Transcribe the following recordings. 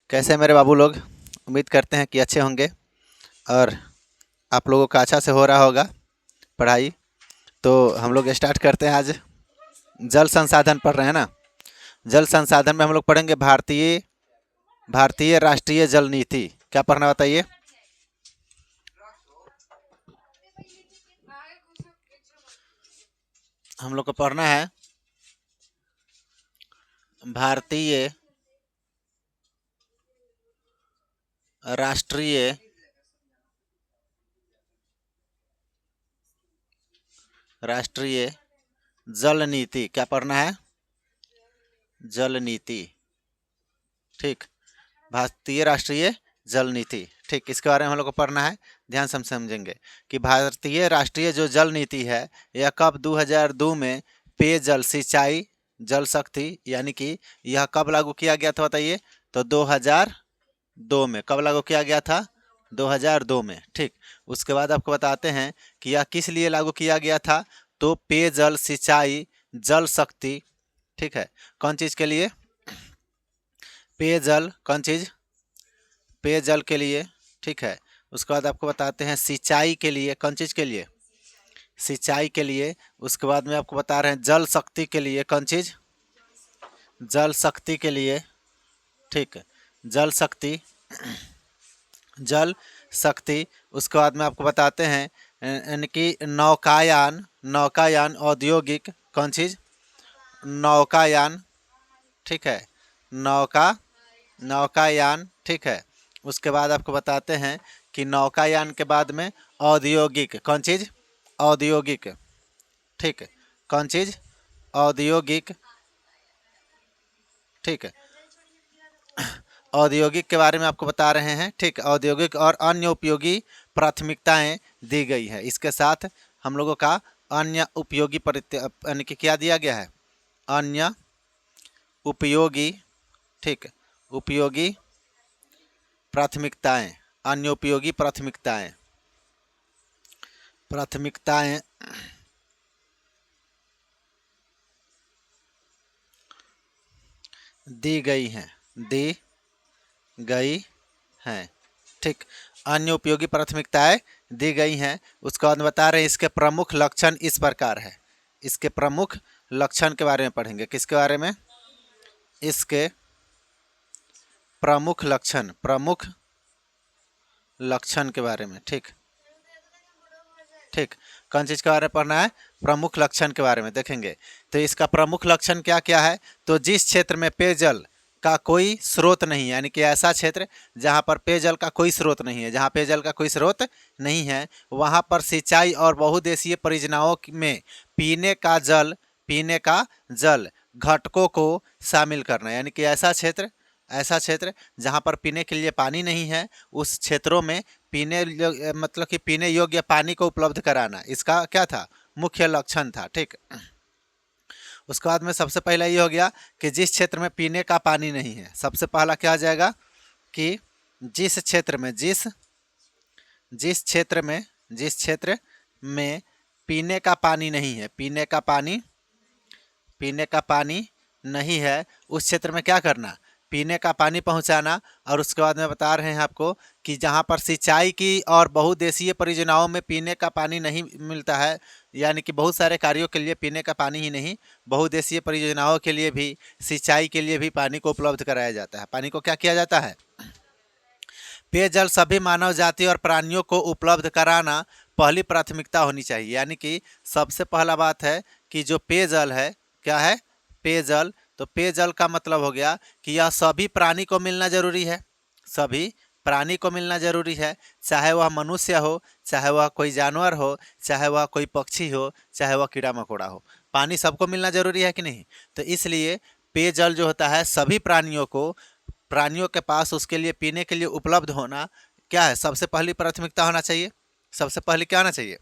कैसे हैं मेरे बाबू लोग। उम्मीद करते हैं कि अच्छे होंगे और आप लोगों का अच्छा से हो रहा होगा पढ़ाई। तो हम लोग स्टार्ट करते हैं। आज जल संसाधन पढ़ रहे हैं ना। जल संसाधन में हम लोग पढ़ेंगे भारतीय भारतीय राष्ट्रीय जल नीति। क्या पढ़ना बताइए। हम लोग को पढ़ना है भारतीय राष्ट्रीय राष्ट्रीय जल नीति। क्या पढ़ना है? जल नीति। ठीक, भारतीय राष्ट्रीय जल नीति। ठीक, इसके बारे में हम लोग को पढ़ना है। ध्यान से हम समझेंगे कि भारतीय राष्ट्रीय जो जल नीति है यह कब 2002 में पेयजल सिंचाई जल शक्ति यानी कि यह कब लागू किया गया था बताइए। तो 2002 में। कब लागू किया गया था? 2002 में। ठीक, उसके बाद आपको बताते हैं कि यह किस लिए लागू किया गया था। तो पेयजल सिंचाई जल शक्ति। ठीक है, कौन चीज़ के लिए? पेयजल। कौन चीज़? पेयजल के लिए। ठीक है, उसके बाद आपको बताते हैं सिंचाई के लिए। कौन चीज़ के लिए? सिंचाई के लिए। उसके बाद में आपको बता रहे हैं जल शक्ति के लिए। कौन चीज़? जल शक्ति के लिए। ठीक, जल शक्ति। जल शक्ति। उसके बाद में आपको बताते हैं यानी कि नौकायान। नौकायान औद्योगिक। कौन चीज़? नौकायान। ठीक है, नौका नौकायान। ठीक है, उसके बाद आपको बताते हैं कि नौकायान के बाद में औद्योगिक। कौन चीज़? औद्योगिक। ठीक है, कौन चीज़? औद्योगिक। ठीक है, औद्योगिक के बारे में आपको बता रहे हैं। ठीक, औद्योगिक और अन्य उपयोगी प्राथमिकताएं दी गई है। इसके साथ हम लोगों का अन्य उपयोगी यानी कि क्या दिया गया है? अन्य उपयोगी। ठीक, उपयोगी प्राथमिकताएं। अन्य उपयोगी प्राथमिकताएं। प्राथमिकताएं दी गई हैं। दी गई हैं। ठीक, अन्य उपयोगी प्राथमिकताएं दी गई हैं। उसके बाद बता रहे हैं इसके प्रमुख लक्षण इस प्रकार है। इसके प्रमुख लक्षण के बारे में पढ़ेंगे। किसके बारे में? इसके प्रमुख लक्षण। प्रमुख लक्षण के बारे में। ठीक ठीक, कौन चीज़ के बारे में पढ़ना है? प्रमुख लक्षण के बारे में देखेंगे। तो इसका प्रमुख लक्षण क्या क्या है? तो जिस क्षेत्र में पेयजल का कोई स्रोत नहीं, यानी कि ऐसा क्षेत्र जहाँ पर पेयजल का कोई स्रोत नहीं है, जहाँ पेयजल का कोई स्रोत नहीं है वहाँ पर सिंचाई और बहुउद्देशीय परियोजनाओं में पीने का जल घटकों को शामिल करना। यानी कि ऐसा क्षेत्र जहाँ पर पीने के लिए पानी नहीं है उस क्षेत्रों में मतलब कि पीने योग्य पानी को उपलब्ध कराना इसका क्या था? मुख्य लक्षण था। ठीक, उसके बाद में सबसे पहला ये हो गया कि जिस क्षेत्र में पीने का पानी नहीं है। सबसे पहला क्या आ जाएगा कि जिस क्षेत्र में पीने का पानी नहीं है, पीने का पानी नहीं है उस क्षेत्र में क्या करना? पीने का पानी पहुंचाना। और उसके बाद में बता रहे हैं आपको कि जहां पर सिंचाई की और बहुउद्देशीय परियोजनाओं में पीने का पानी नहीं मिलता है, यानी कि बहुत सारे कार्यों के लिए पीने का पानी ही नहीं, बहुउद्देशीय परियोजनाओं के लिए भी, सिंचाई के लिए भी पानी को उपलब्ध कराया जाता है। पानी को क्या किया जाता है? पेयजल सभी मानव जाति और प्राणियों को उपलब्ध कराना पहली प्राथमिकता होनी चाहिए। यानी कि सबसे पहला बात है कि जो पेयजल है, क्या है? पेयजल। तो पेयजल का मतलब हो गया कि यह सभी प्राणी को मिलना जरूरी है। सभी प्राणी को मिलना जरूरी है, चाहे वह मनुष्य हो, चाहे वह कोई जानवर हो, चाहे वह कोई पक्षी हो, चाहे वह कीड़ा मकोड़ा हो। पानी सबको मिलना जरूरी है कि नहीं? तो इसलिए पेयजल जो होता है सभी प्राणियों के पास उसके लिए पीने के लिए उपलब्ध होना क्या है? सबसे पहली प्राथमिकता होना चाहिए। सबसे पहले क्या होना चाहिए?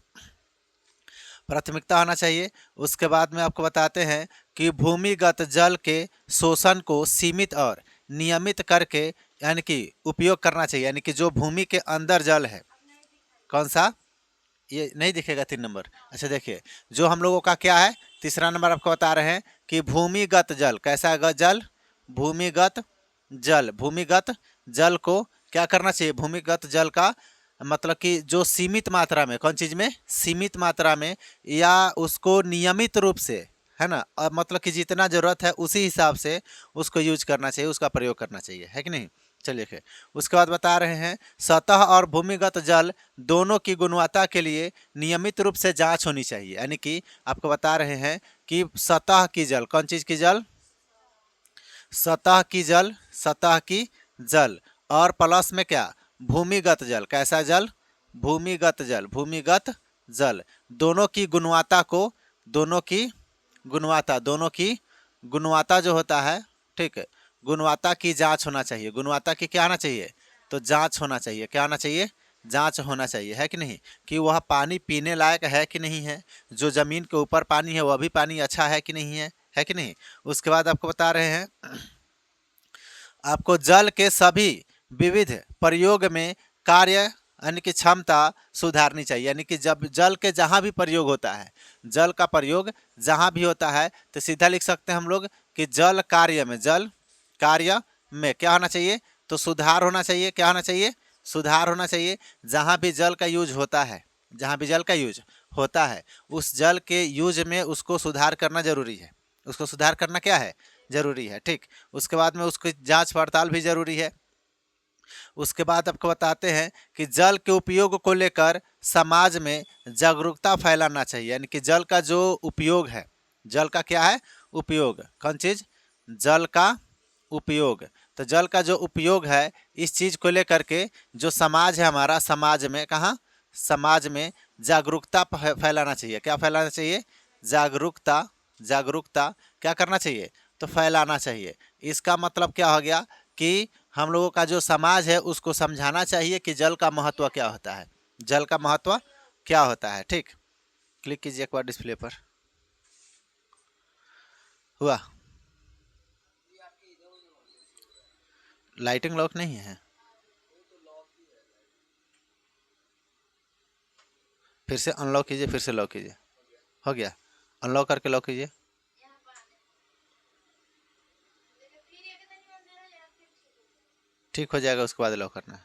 प्राथमिकता होना चाहिए। उसके बाद में आपको बताते हैं कि भूमिगत जल के शोषण को सीमित और नियमित करके यानी कि उपयोग करना चाहिए। यानी कि जो भूमि के अंदर जल है, कौन सा? ये नहीं दिखेगा 3 नंबर। अच्छा देखिए, जो हम लोगों का क्या है? तीसरा नंबर आपको बता रहे हैं कि भूमिगत जल। कैसा जल? भूमिगत जल। भूमिगत जल को क्या करना चाहिए, भूमिगत जल का मतलब कि जो सीमित मात्रा में, कौन चीज़ में, सीमित मात्रा में, या उसको नियमित रूप से, है ना, और मतलब कि जितना ज़रूरत है उसी हिसाब से उसको यूज करना चाहिए, उसका प्रयोग करना चाहिए, है कि नहीं। चलिए फिर उसके बाद बता रहे हैं सतह और भूमिगत जल दोनों की गुणवत्ता के लिए नियमित रूप से जांच होनी चाहिए। यानी कि आपको बता रहे हैं कि सतह की जल, कौन चीज़ की जल, सतह की जल, सतह की जल, और प्लस में क्या, भूमिगत जल, कैसा जल, भूमिगत जल, भूमिगत जल, दोनों की गुणवत्ता को, दोनों की गुणवत्ता, दोनों की गुणवत्ता जो होता है, ठीक है, गुणवत्ता की जांच होना चाहिए, गुणवत्ता की क्या होना चाहिए, तो जांच होना चाहिए, क्या होना चाहिए, जांच होना चाहिए, है कि नहीं, कि वह पानी पीने लायक है कि नहीं है, जो ज़मीन के ऊपर पानी है वह भी पानी अच्छा है कि नहीं है कि नहीं। उसके बाद आपको बता रहे हैं आपको जल के सभी विविध प्रयोग में कार्य यानी कि क्षमता सुधारनी चाहिए। यानी कि जब जल के जहाँ भी प्रयोग होता है, जल का प्रयोग जहाँ भी होता है, तो सीधा लिख सकते हैं हम लोग कि जल कार्य में, जल कार्य में क्या होना चाहिए, तो सुधार होना चाहिए, क्या होना चाहिए, सुधार होना चाहिए। जहाँ भी जल का यूज होता है, जहाँ भी जल का यूज होता है, उस जल के यूज में उसको सुधार करना जरूरी है, उसको सुधार करना क्या है, जरूरी है, ठीक। उसके बाद में उसकी जांच पड़ताल भी जरूरी है। उसके बाद आपको बताते हैं कि जल के उपयोग को लेकर समाज में जागरूकता फैलाना चाहिए। यानी कि जल का जो उपयोग है, जल का क्या है, उपयोग, कौन चीज़, जल का उपयोग, तो जल का जो उपयोग है इस चीज़ को लेकर के जो समाज है हमारा, समाज में, कहाँ, समाज में जागरूकता फैलाना चाहिए, क्या फैलाना चाहिए, जागरूकता, जागरूकता क्या करना चाहिए, तो फैलाना चाहिए। इसका मतलब क्या हो गया कि हम लोगों का जो समाज है उसको समझाना चाहिए कि जल का महत्व क्या होता है, जल का महत्व क्या होता है, ठीक। क्लिक कीजिए एक बार डिस्प्ले पर, हुआ, लाइटिंग लॉक नहीं है, फिर से अनलॉक कीजिए, फिर से लॉक कीजिए, हो गया, अनलॉक करके लॉक कीजिए, ठीक हो जाएगा, उसके बाद लॉक करना है।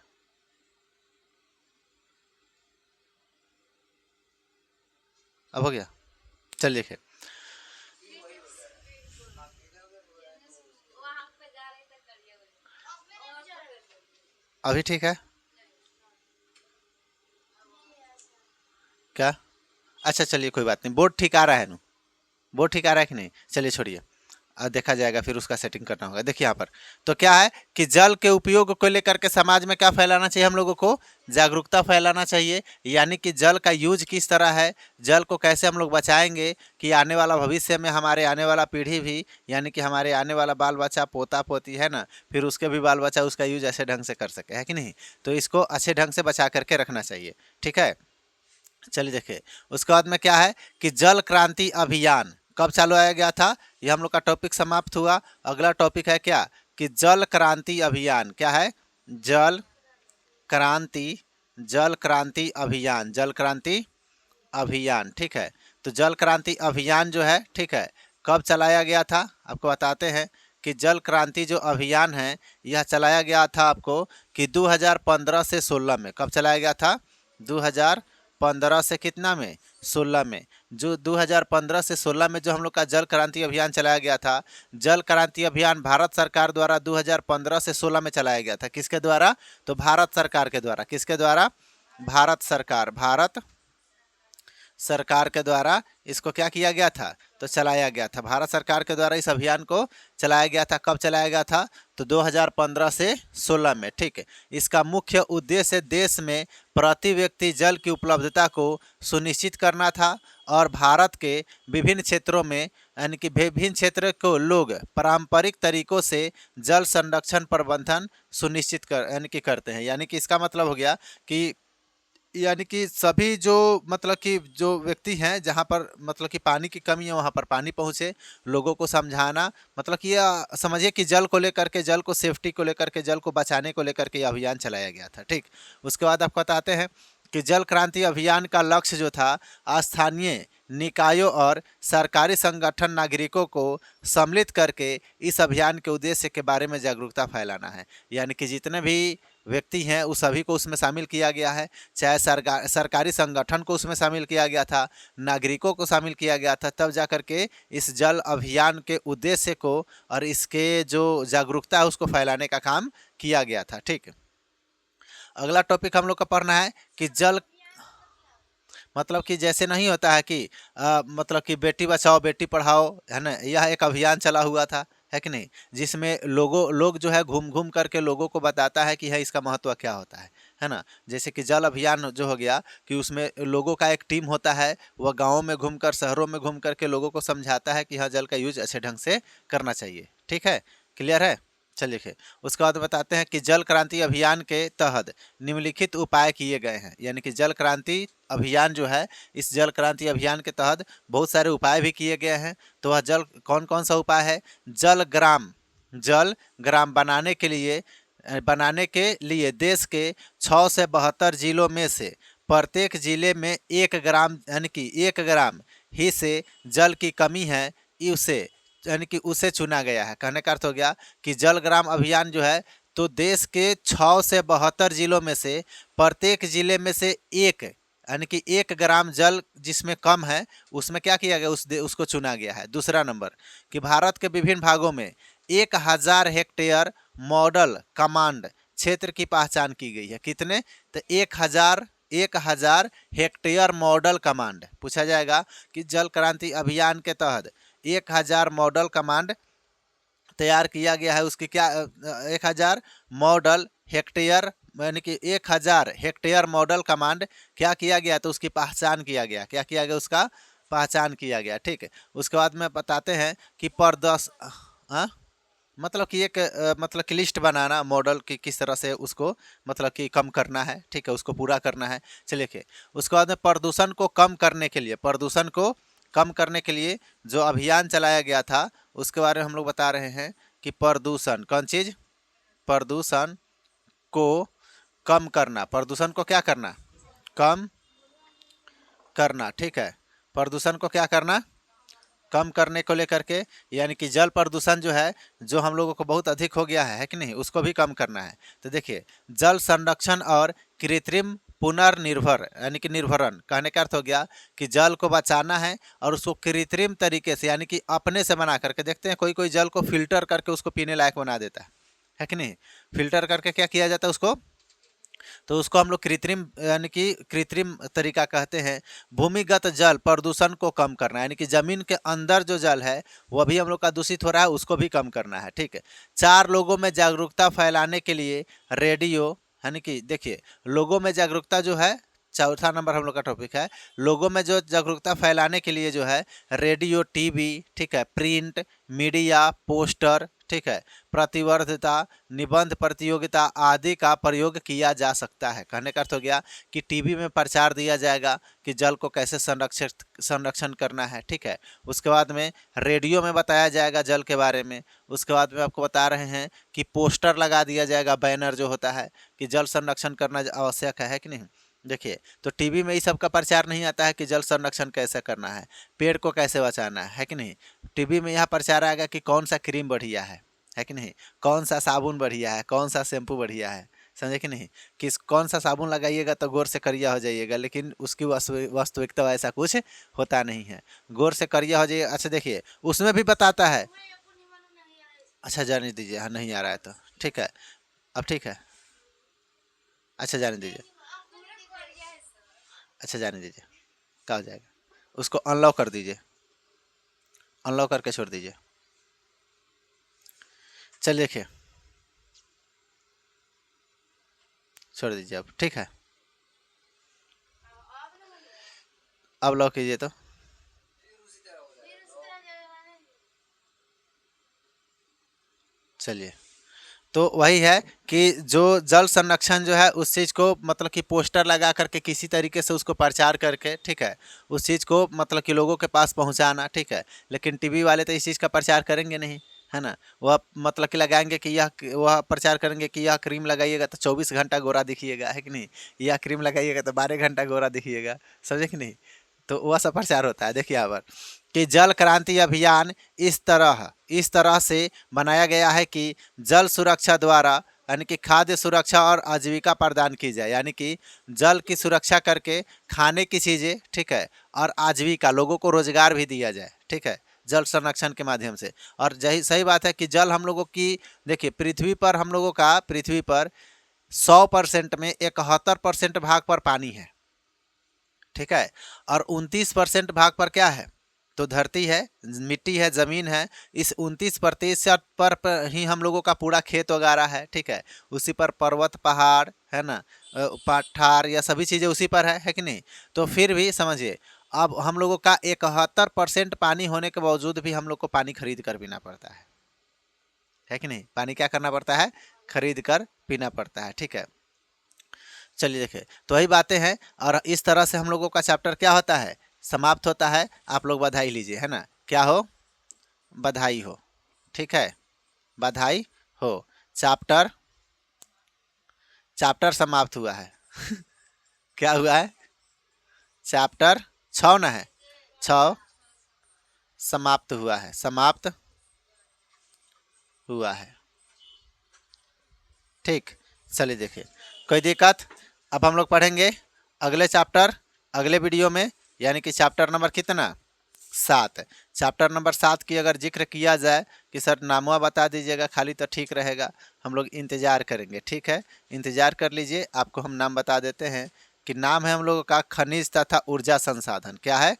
अब हो गया, चलिए देखिए, अभी ठीक है क्या, अच्छा चलिए कोई बात नहीं, बोर्ड ठीक आ रहा है ना, बोर्ड ठीक आ रहा है कि नहीं, चलिए छोड़िए, देखा जाएगा, फिर उसका सेटिंग करना होगा। देखिए यहाँ पर तो क्या है कि जल के उपयोग को लेकर के समाज में क्या फैलाना चाहिए, हम लोगों को जागरूकता फैलाना चाहिए। यानी कि जल का यूज किस तरह है, जल को कैसे हम लोग बचाएंगे कि आने वाला भविष्य में हमारे आने वाला पीढ़ी भी, यानी कि हमारे आने वाला बाल बच्चा, पोता पोती है ना, फिर उसके भी बाल बच्चा उसका यूज ऐसे ढंग से कर सके, है कि नहीं। तो इसको अच्छे ढंग से बचा करके रखना चाहिए, ठीक है। चलिए देखिए उसके बाद में क्या है कि जल क्रांति अभियान कब चालू आया गया था, ये हम लोग का टॉपिक समाप्त हुआ। अगला टॉपिक है क्या, कि जल क्रांति अभियान, क्या है, जल क्रांति, जल क्रांति अभियान, जल क्रांति अभियान, ठीक है। तो जल क्रांति अभियान जो है, ठीक है, कब चलाया गया था, आपको बताते हैं कि जल क्रांति जो अभियान है यह चलाया गया था आपको कि 2015 से 16 में, कब चलाया गया था, 2015 से कितना में, 16 में। जो 2015 से 16 में जो हम लोग का जल क्रांति अभियान चलाया गया था, जल क्रांति अभियान भारत सरकार द्वारा 2015 से 16 में चलाया गया था, किसके द्वारा, तो भारत सरकार के द्वारा, किसके द्वारा, भारत सरकार, भारत सरकार के द्वारा इसको क्या किया गया था, तो चलाया गया था, भारत सरकार के द्वारा इस अभियान को चलाया गया था। कब चलाया गया था, तो 2015 से 16 में, ठीक है। इसका मुख्य उद्देश्य देश में प्रति व्यक्ति जल की उपलब्धता को सुनिश्चित करना था और भारत के विभिन्न क्षेत्रों में, यानी कि विभिन्न क्षेत्र को लोग पारंपरिक तरीकों से जल संरक्षण प्रबंधन सुनिश्चित कर यानी कि करते हैं। यानी कि इसका मतलब हो गया कि यानी कि सभी जो मतलब कि जो व्यक्ति हैं जहाँ पर मतलब कि पानी की कमी है वहाँ पर पानी पहुँचे, लोगों को समझाना, मतलब कि यह समझिए कि जल को लेकर के, जल को सेफ्टी को लेकर के, जल को बचाने को लेकर के ये अभियान चलाया गया था, ठीक। उसके बाद आपको बताते हैं कि जल क्रांति अभियान का लक्ष्य जो था स्थानीय निकायों और सरकारी संगठन नागरिकों को सम्मिलित करके इस अभियान के उद्देश्य के बारे में जागरूकता फैलाना है। यानी कि जितने भी व्यक्ति हैं उस सभी को उसमें शामिल किया गया है, चाहे सरकारी संगठन को उसमें शामिल किया गया था, नागरिकों को शामिल किया गया था, तब जा कर के इस जल अभियान के उद्देश्य को और इसके जो जागरूकता है उसको फैलाने का काम किया गया था। ठीक, अगला टॉपिक हम लोग का पढ़ना है कि जल मतलब कि जैसे नहीं होता है कि मतलब कि बेटी बचाओ बेटी पढ़ाओ, है ना, यह एक अभियान चला हुआ था, है कि नहीं, जिसमें लोग जो है घूम घूम करके लोगों को बताता है कि है इसका महत्व क्या होता है ना। जैसे कि जल अभियान जो हो गया कि उसमें लोगों का एक टीम होता है, वह गाँवों में घूमकर शहरों में घूम करके लोगों को समझाता है कि हाँ जल का यूज अच्छे ढंग से करना चाहिए। ठीक है, क्लियर है। चलिए लिखे, उसके बाद बताते हैं कि जल क्रांति अभियान के तहत निम्नलिखित उपाय किए गए हैं। यानी कि जल क्रांति अभियान जो है, इस जल क्रांति अभियान के तहत बहुत सारे उपाय भी किए गए हैं। तो वह जल कौन कौन सा उपाय है? जल ग्राम बनाने के लिए देश के 6 से 72 जिलों में से प्रत्येक जिले में 1 ग्राम यानी कि 1 ग्राम ही से जल की कमी है उसे यानी कि उसे चुना गया है। कहने का अर्थ हो गया कि जल ग्राम अभियान जो है तो देश के 6 से 72 जिलों में से प्रत्येक जिले में से एक यानी कि 1 ग्राम जल जिसमें कम है उसमें क्या किया गया, उसको चुना गया है। दूसरा नंबर कि भारत के विभिन्न भागों में 1000 हेक्टेयर मॉडल कमांड क्षेत्र की पहचान की गई है। कितने? तो 1000 हेक्टेयर मॉडल कमांड पूछा जाएगा कि जल क्रांति अभियान के तहत 1000 मॉडल कमांड तैयार किया गया है। उसकी क्या 1000 मॉडल हेक्टेयर यानी कि 1000 हेक्टेयर मॉडल कमांड क्या किया गया, तो उसकी पहचान किया गया। क्या किया गया? उसका पहचान किया गया। ठीक है, उसके बाद में बताते हैं कि मतलब कि एक मतलब कि लिस्ट बनाना मॉडल की किस तरह से उसको मतलब कि कम करना है। ठीक है, उसको पूरा करना है। चलिए उसके बाद में प्रदूषण को कम करने के लिए जो अभियान चलाया गया था उसके बारे में हम लोग बता रहे हैं कि प्रदूषण कौन चीज़? प्रदूषण को कम करना। प्रदूषण को क्या करना? कम करना। ठीक है, प्रदूषण को क्या करना? कम करने को लेकर के, यानी कि जल प्रदूषण जो है जो हम लोगों को बहुत अधिक हो गया है कि नहीं, उसको भी कम करना है। तो देखिए जल संरक्षण और कृत्रिम पुनर्निर्भर यानी कि निर्भरण, कहने का अर्थ हो गया कि जल को बचाना है और उसको कृत्रिम तरीके से यानी कि अपने से बना करके देखते हैं कोई कोई जल को फिल्टर करके उसको पीने लायक बना देता है कि नहीं। फिल्टर करके क्या किया जाता है उसको, तो उसको हम लोग कृत्रिम यानी कि कृत्रिम तरीका कहते हैं। भूमिगत जल प्रदूषण को कम करना यानी कि जमीन के अंदर जो जल है वह भी हम लोग का दूषित हो रहा है, उसको भी कम करना है। ठीक है, 4 लोगों में जागरूकता फैलाने के लिए रेडियो यानी कि देखिए लोगों में जागरूकता जो है, चौथा नंबर हम लोग का टॉपिक है। लोगों में जो जागरूकता फैलाने के लिए जो है रेडियो, टीवी, ठीक है, प्रिंट मीडिया, पोस्टर, ठीक है, प्रतिवर्धिता, निबंध प्रतियोगिता आदि का प्रयोग किया जा सकता है। कहने का अर्थ हो गया कि टीवी में प्रचार दिया जाएगा कि जल को कैसे संरक्षण करना है। ठीक है, उसके बाद में रेडियो में बताया जाएगा जल के बारे में। उसके बाद में आपको बता रहे हैं कि पोस्टर लगा दिया जाएगा, बैनर जो होता है कि जल संरक्षण करना आवश्यक है कि नहीं। देखिए तो टीवी में इस सब का प्रचार नहीं आता है कि जल संरक्षण कैसे करना है, पेड़ को कैसे बचाना है कि नहीं। टीवी में यह प्रचार आएगा कि कौन सा क्रीम बढ़िया है कि नहीं, कौन सा साबुन बढ़िया है, कौन सा शैम्पू बढ़िया है, समझे कि नहीं, कि कौन सा साबुन लगाइएगा तो गोर से करिया हो जाइएगा, लेकिन उसकी वास्तविकता ऐसा कुछ होता नहीं है। गोर से करिया हो जाइए। अच्छा देखिए उसमें भी बताता है। अच्छा जाने दीजिए, हाँ नहीं आ रहा है तो ठीक है, अब ठीक है, अच्छा जाने दीजिए, अच्छा जाने दीजिए, क्या हो जाएगा, उसको अनलॉक कर दीजिए, अनलॉक करके छोड़ दीजिए। चलिए देखिए छोड़ दीजिए अब, ठीक है, अब लॉक कीजिए। तो चलिए तो वही है कि जो जल संरक्षण जो है उस चीज़ को मतलब कि पोस्टर लगा करके किसी तरीके से उसको प्रचार करके, ठीक है, उस चीज़ को मतलब कि लोगों के पास पहुंचाना। ठीक है, लेकिन टीवी वाले तो इस चीज़ का प्रचार करेंगे नहीं, है ना। वह मतलब कि लगाएंगे कि वह प्रचार करेंगे कि यह क्रीम लगाइएगा तो 24 घंटा गोरा दिखिएगा, है कि नहीं, यह क्रीम लगाइएगा तो 12 घंटा गोरा दिखिएगा, समझे कि नहीं। तो वह सब प्रचार होता है। देखिए यहाँ पर कि जल क्रांति अभियान इस तरह से बनाया गया है कि जल सुरक्षा द्वारा यानी कि खाद्य सुरक्षा और आजीविका प्रदान की जाए, यानी कि जल की सुरक्षा करके खाने की चीज़ें, ठीक है, और आजीविका, लोगों को रोजगार भी दिया जाए, ठीक है, जल संरक्षण के माध्यम से। और सही बात है कि जल हम लोगों की, देखिए पृथ्वी पर हम लोगों का, पृथ्वी पर 100% में 71% भाग पर पानी है, ठीक है, और 29% भाग पर क्या है, तो धरती है, मिट्टी है, ज़मीन है। इस 29% पर ही हम लोगों का पूरा खेत वगैरह है, ठीक है, उसी पर पर्वत पहाड़ है ना, पठार या सभी चीज़ें उसी पर है कि नहीं। तो फिर भी समझिए, अब हम लोगों का 71% पानी होने के बावजूद भी हम लोग को पानी खरीद कर पीना पड़ता है कि नहीं। पानी क्या करना पड़ता है, खरीद कर पीना पड़ता है, ठीक है। चलिए देखिए, तो वही बातें हैं, और इस तरह से हम लोगों का चैप्टर क्या होता है, समाप्त होता है। आप लोग बधाई लीजिए, है ना, क्या हो, बधाई हो, ठीक है, बधाई हो। चैप्टर चैप्टर समाप्त हुआ है क्या हुआ है, चैप्टर 6 ना है, 6 समाप्त हुआ है, समाप्त हुआ है, ठीक। चलिए देखिए, कोई दिक्कत। अब हम लोग पढ़ेंगे अगले चैप्टर अगले वीडियो में, यानी कि चैप्टर नंबर कितना, 7। चैप्टर नंबर 7 की अगर जिक्र किया जाए कि सर नामुआ बता दीजिएगा खाली, तो ठीक रहेगा, हम लोग इंतज़ार करेंगे, ठीक है, इंतज़ार कर लीजिए। आपको हम नाम बता देते हैं कि नाम है हम लोगों का खनिज तथा ऊर्जा संसाधन। क्या है,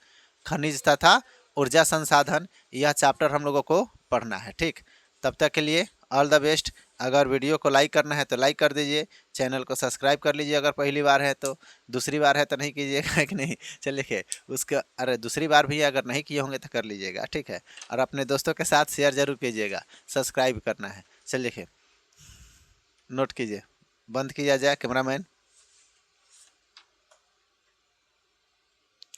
खनिज तथा ऊर्जा संसाधन। यह चैप्टर हम लोगों को पढ़ना है, ठीक। तब तक के लिए ऑल द बेस्ट। अगर वीडियो को लाइक करना है तो लाइक कर दीजिए, चैनल को सब्सक्राइब कर लीजिए अगर पहली बार है तो, दूसरी बार है तो नहीं कीजिएगा कि नहीं। चलिए देखिए उसके, अरे दूसरी बार भी अगर नहीं किए होंगे तो कर लीजिएगा, ठीक है, और अपने दोस्तों के साथ शेयर जरूर कीजिएगा, सब्सक्राइब करना है। चलिए देखिए, नोट कीजिए, बंद किया जाए कैमरामैन।